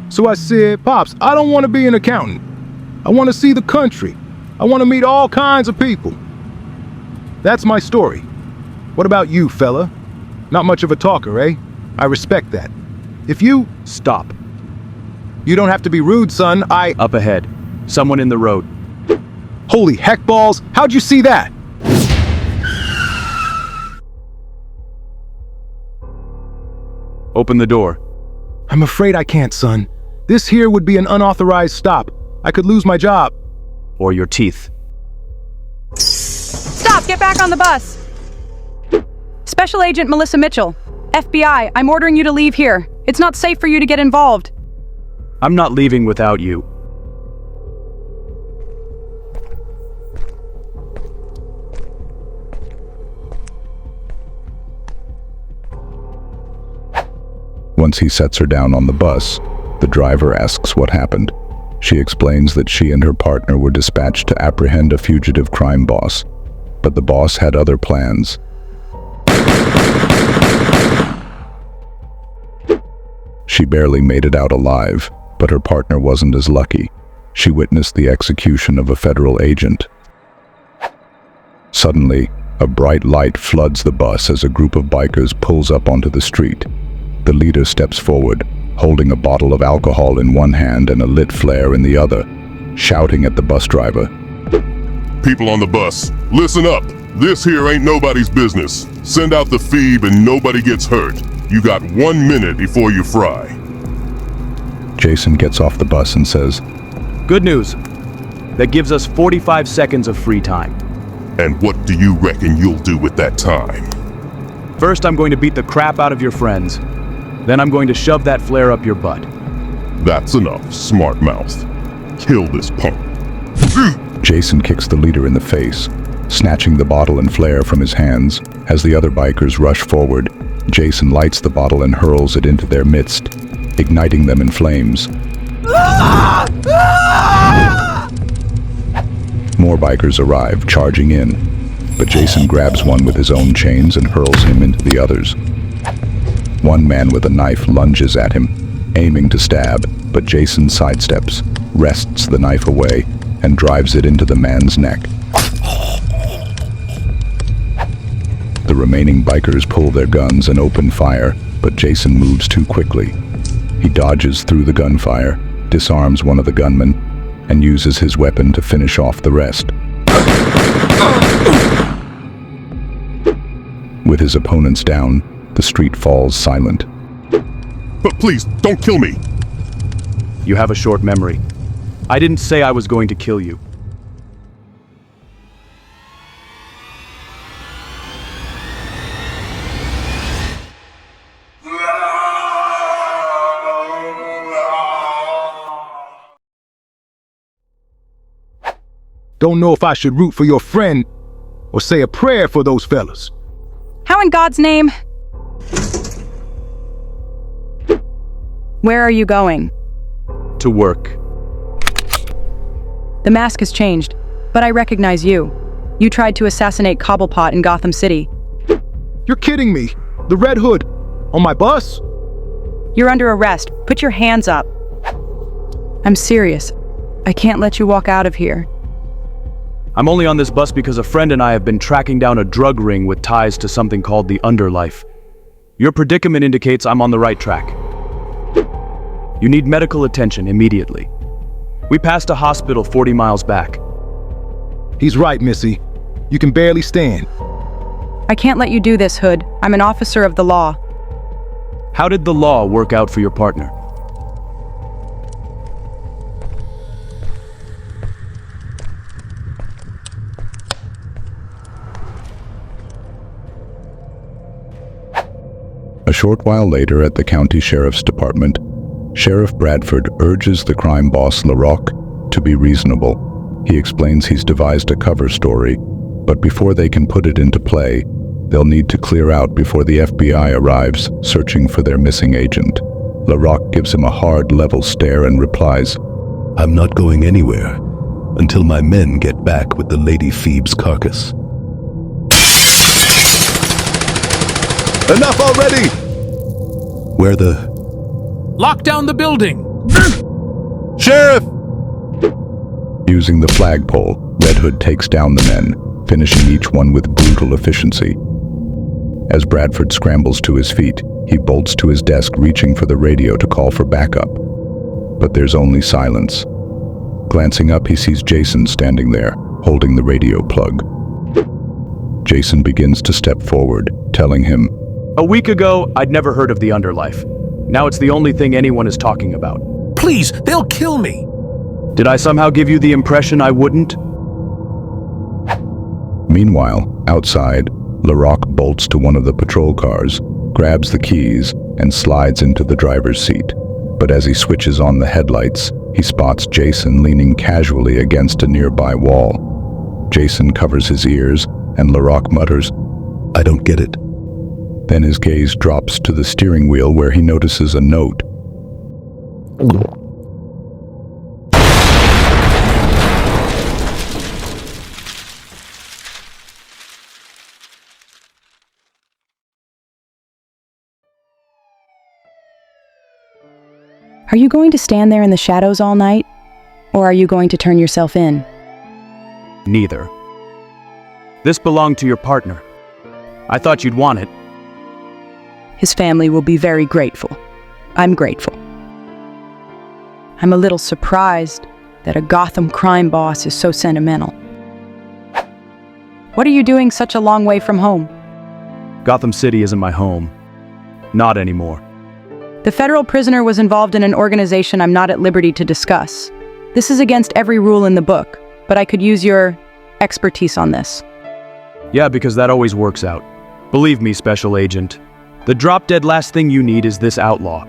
So I said, Pops, I don't want to be an accountant. I want to see the country. I want to meet all kinds of people. That's my story. What about you, fella? Not much of a talker, eh? I respect that. If you... Stop. You don't have to be rude, son. Up ahead. Someone in the road. Holy heck balls, how'd you see that? Open the door. I'm afraid I can't, son. This here would be an unauthorized stop. I could lose my job. Or your teeth. Stop! Get back on the bus! Special Agent Melissa Mitchell. FBI, I'm ordering you to leave here. It's not safe for you to get involved. I'm not leaving without you. Once he sets her down on the bus, the driver asks what happened. She explains that she and her partner were dispatched to apprehend a fugitive crime boss, but the boss had other plans. She barely made it out alive, but her partner wasn't as lucky. She witnessed the execution of a federal agent. Suddenly, a bright light floods the bus as a group of bikers pulls up onto the street. The leader steps forward, holding a bottle of alcohol in one hand and a lit flare in the other, shouting at the bus driver. People on the bus, listen up. This here ain't nobody's business. Send out the phoebe and nobody gets hurt. You got 1 minute before you fry. Jason gets off the bus and says, Good news. That gives us 45 seconds of free time. And what do you reckon you'll do with that time? First, I'm going to beat the crap out of your friends. Then I'm going to shove that flare up your butt. That's enough, smart mouth. Kill this punk. Jason kicks the leader in the face, snatching the bottle and flare from his hands. As the other bikers rush forward, Jason lights the bottle and hurls it into their midst, igniting them in flames. More bikers arrive, charging in, but Jason grabs one with his own chains and hurls him into the others. One man with a knife lunges at him, aiming to stab, but Jason sidesteps, wrests the knife away, and drives it into the man's neck. The remaining bikers pull their guns and open fire, but Jason moves too quickly. He dodges through the gunfire, disarms one of the gunmen, and uses his weapon to finish off the rest. With his opponents down, the street falls silent. But please, don't kill me. You have a short memory. I didn't say I was going to kill you. Don't know if I should root for your friend or say a prayer for those fellas. How in God's name? Where are you going? To work. The mask has changed, but I recognize you. You tried to assassinate Cobblepot in Gotham City. You're kidding me. The Red Hood. On my bus? You're under arrest. Put your hands up. I'm serious. I can't let you walk out of here. I'm only on this bus because a friend and I have been tracking down a drug ring with ties to something called the Underlife. Your predicament indicates I'm on the right track. You need medical attention immediately. We passed a hospital 40 miles back. He's right, Missy. You can barely stand. I can't let you do this, Hood. I'm an officer of the law. How did the law work out for your partner? A short while later at the county sheriff's department, Sheriff Bradford urges the crime boss LaRocque to be reasonable. He explains he's devised a cover story, but before they can put it into play, they'll need to clear out before the FBI arrives searching for their missing agent. LaRocque gives him a hard, level stare and replies, I'm not going anywhere until my men get back with the Lady Phoebe's carcass. Enough already! Where the... Lock down the building! Sheriff! Using the flagpole, Red Hood takes down the men, finishing each one with brutal efficiency. As Bradford scrambles to his feet, he bolts to his desk, reaching for the radio to call for backup. But there's only silence. Glancing up, he sees Jason standing there, holding the radio plug. Jason begins to step forward, telling him, A week ago, I'd never heard of the underlife. Now it's the only thing anyone is talking about. Please, they'll kill me. Did I somehow give you the impression I wouldn't? Meanwhile, outside, LaRock bolts to one of the patrol cars, grabs the keys, and slides into the driver's seat. But as he switches on the headlights, he spots Jason leaning casually against a nearby wall. Jason covers his ears, and LaRock mutters, I don't get it. Then his gaze drops to the steering wheel where he notices a note. Are you going to stand there in the shadows all night? Or are you going to turn yourself in? Neither. This belonged to your partner. I thought you'd want it. His family will be very grateful. I'm grateful. I'm a little surprised that a Gotham crime boss is so sentimental. What are you doing such a long way from home? Gotham City isn't my home. Not anymore. The federal prisoner was involved in an organization I'm not at liberty to discuss. This is against every rule in the book, but I could use your expertise on this. Yeah, because that always works out. Believe me, Special Agent. The drop-dead last thing you need is this outlaw.